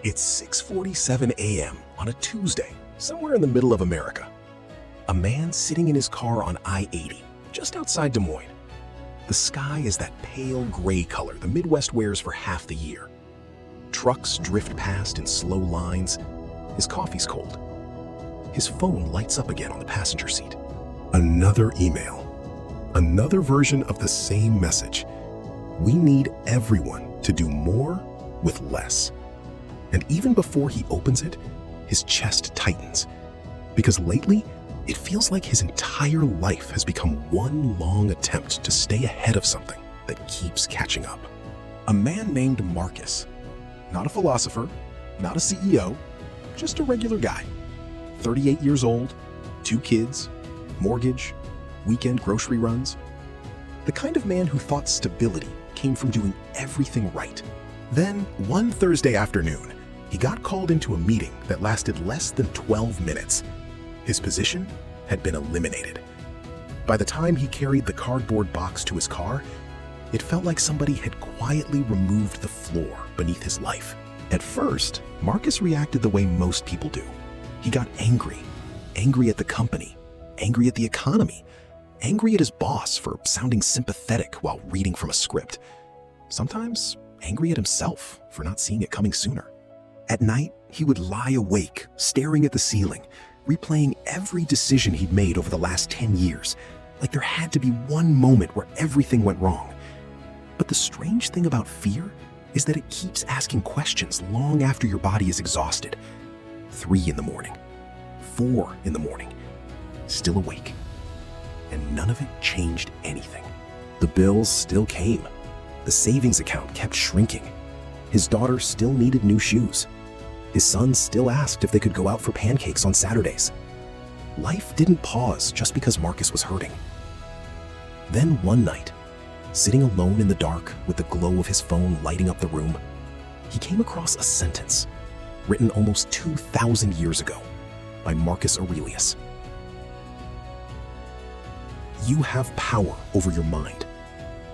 It's 6:47 a.m. on a Tuesday, somewhere in the middle of America. A man sitting in his car on I-80, just outside Des Moines. The sky is that pale gray color the Midwest wears for half the year. Trucks drift past in slow lines. His coffee's cold. His phone lights up again on the passenger seat. Another email. Another version of the same message. We need everyone to do more with less. And even before he opens it, his chest tightens. Because lately, it feels like his entire life has become one long attempt to stay ahead of something that keeps catching up. A man named Marcus. Not a philosopher, not a CEO, just a regular guy. 38 years old, 2 kids, mortgage, weekend grocery runs. The kind of man who thought stability came from doing everything right. Then, one Thursday afternoon, he got called into a meeting that lasted less than 12 minutes. His position had been eliminated. By the time he carried the cardboard box to his car, it felt like somebody had quietly removed the floor beneath his life. At first, Marcus reacted the way most people do. He got angry. Angry at the company, angry at the economy, angry at his boss for sounding sympathetic while reading from a script. Sometimes angry at himself for not seeing it coming sooner. At night, he would lie awake, staring at the ceiling, replaying every decision he'd made over the last 10 years, like there had to be one moment where everything went wrong. But the strange thing about fear is that it keeps asking questions long after your body is exhausted. 3 in the morning, 4 in the morning, still awake. And none of it changed anything. The bills still came. The savings account kept shrinking. His daughter still needed new shoes. His son still asked if they could go out for pancakes on Saturdays. Life didn't pause just because Marcus was hurting. Then one night, sitting alone in the dark with the glow of his phone lighting up the room, he came across a sentence written almost 2,000 years ago by Marcus Aurelius. You have power over your mind,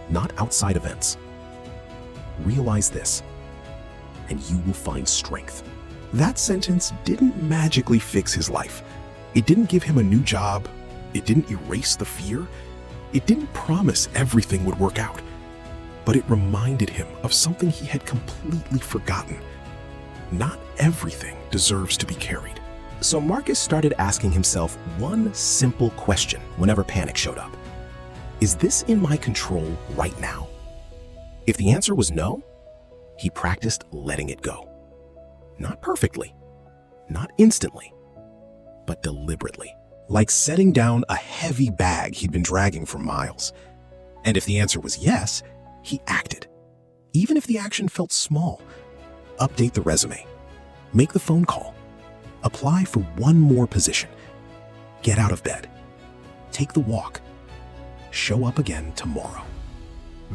not outside events. Realize this, and you will find strength. That sentence didn't magically fix his life. It didn't give him a new job. It didn't erase the fear. It didn't promise everything would work out. But it reminded him of something he had completely forgotten. Not everything deserves to be carried. So Marcus started asking himself one simple question whenever panic showed up. Is this in my control right now? If the answer was no, he practiced letting it go. Not perfectly, not instantly, but deliberately. Like setting down a heavy bag he'd been dragging for miles. And if the answer was yes, he acted. Even if the action felt small. Update the resume. Make the phone call. Apply for one more position. Get out of bed. Take the walk. Show up again tomorrow.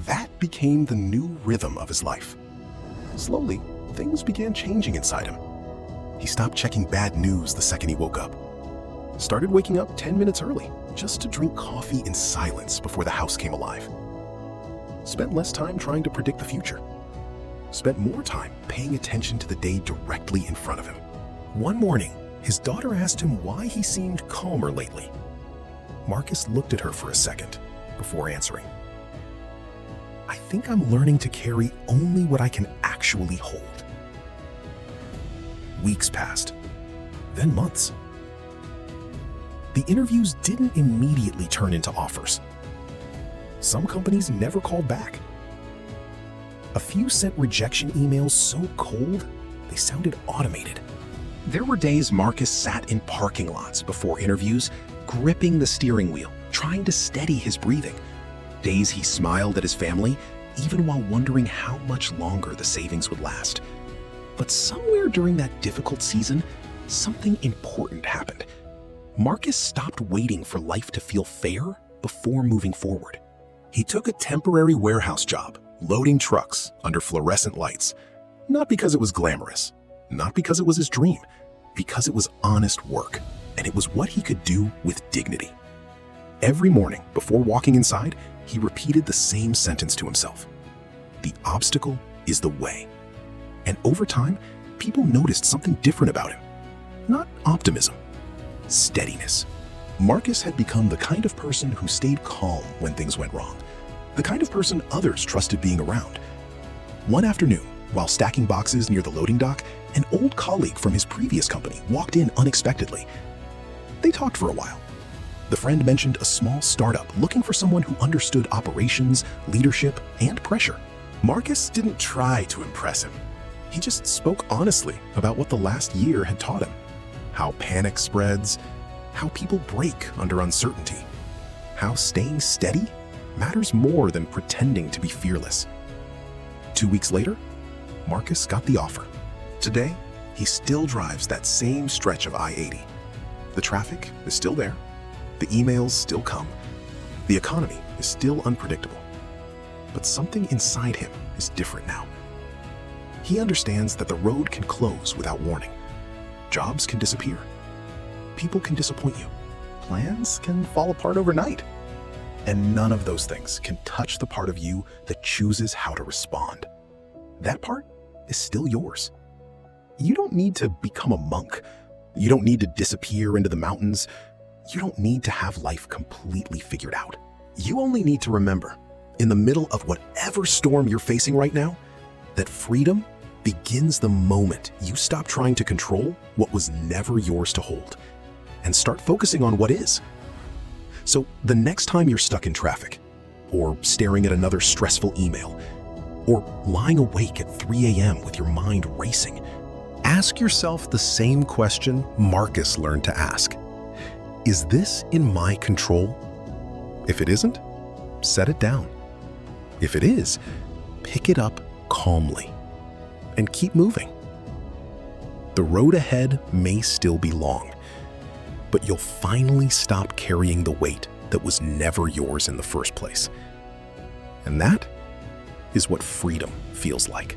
That became the new rhythm of his life. Slowly, things began changing inside him. He stopped checking bad news the second he woke up. Started waking up 10 minutes early, just to drink coffee in silence before the house came alive. Spent less time trying to predict the future. Spent more time paying attention to the day directly in front of him. One morning, his daughter asked him why he seemed calmer lately. Marcus looked at her for a second before answering. I think I'm learning to carry only what I can actually hold. Weeks passed, then months. The interviews didn't immediately turn into offers. Some companies never called back. A few sent rejection emails so cold, they sounded automated. There were days Marcus sat in parking lots before interviews, gripping the steering wheel, trying to steady his breathing. Days he smiled at his family, even while wondering how much longer the savings would last. But somewhere during that difficult season, something important happened. Marcus stopped waiting for life to feel fair before moving forward. He took a temporary warehouse job, loading trucks under fluorescent lights. Not because it was glamorous, not because it was his dream, because it was honest work, and it was what he could do with dignity. Every morning, before walking inside, he repeated the same sentence to himself. The obstacle is the way. And over time, people noticed something different about him. Not optimism, steadiness. Marcus had become the kind of person who stayed calm when things went wrong, the kind of person others trusted being around. One afternoon, while stacking boxes near the loading dock, an old colleague from his previous company walked in unexpectedly. They talked for a while. The friend mentioned a small startup looking for someone who understood operations, leadership, and pressure. Marcus didn't try to impress him. He just spoke honestly about what the last year had taught him. How panic spreads, how people break under uncertainty, how staying steady matters more than pretending to be fearless. 2 weeks later, Marcus got the offer. Today, he still drives that same stretch of I-80. The traffic is still there, the emails still come, the economy is still unpredictable. But something inside him is different now. He understands that the road can close without warning. Jobs can disappear. People can disappoint you. Plans can fall apart overnight. And none of those things can touch the part of you that chooses how to respond. That part is still yours. You don't need to become a monk. You don't need to disappear into the mountains. You don't need to have life completely figured out. You only need to remember, in the middle of whatever storm you're facing right now, that freedom begins the moment you stop trying to control what was never yours to hold and start focusing on what is. So the next time you're stuck in traffic, or staring at another stressful email, or lying awake at 3 a.m. with your mind racing, ask yourself the same question Marcus learned to ask. Is this in my control? If it isn't, set it down. If it is, pick it up calmly and keep moving. The road ahead may still be long, but you'll finally stop carrying the weight that was never yours in the first place. And that is what freedom feels like.